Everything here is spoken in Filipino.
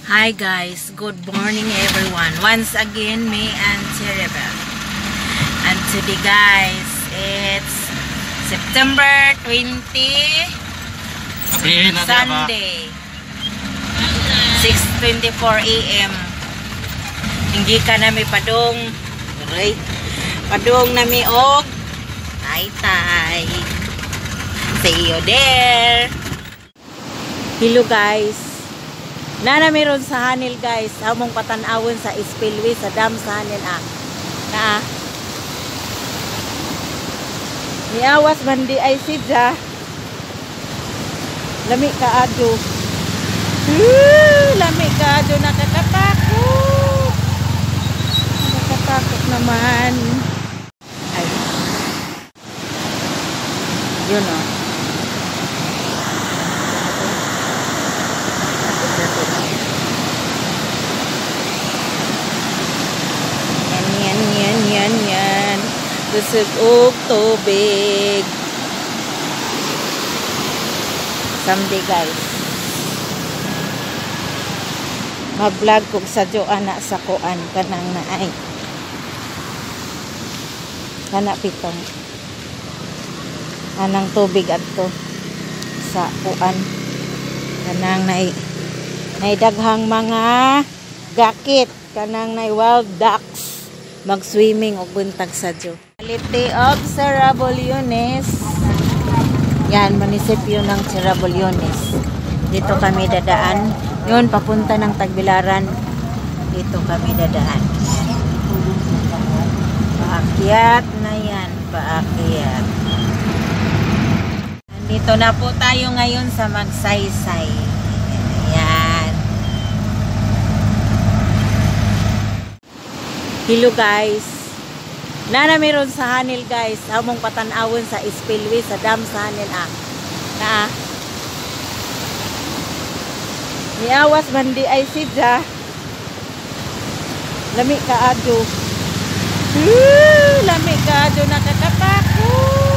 Hi guys, good morning everyone. Once again, me and Cerebel. And today guys, it's September 20, Sunday, 6:24 AM. Hindi ka nami padong, right? Padong nami og tay-tay. See you there. Hello guys. Nana meron sa Hanil guys, among patanawon sa spillway sa dam sa Hanil na niawas bandi ay sidya lami kaadyo lami kaadyo, nakakatakot naman ay yun o yan kusog og tubig someday guys mag-vlog kog sa anak sa kuan kanang naay kana pitong anang tubig adto sa kuan kanang naay daghang mga gakit kanang naay wild ducks mag-swimming og buntag sa Diyo. Quality of Serabolyones. Yan, munisipyo ng Serabolyones. Dito kami dadaan. Yun, papunta ng Tagbilaran. Dito kami dadaan. Paakyat na yan. Paakyat. Dito na po tayo ngayon sa Magsaysay. Ayan. Hello guys. Nana meron sa Hanil guys, among patanawon sa spillway sa dam sa Hanil na niawas bandi ay sidya lami kaadyo nakakatakot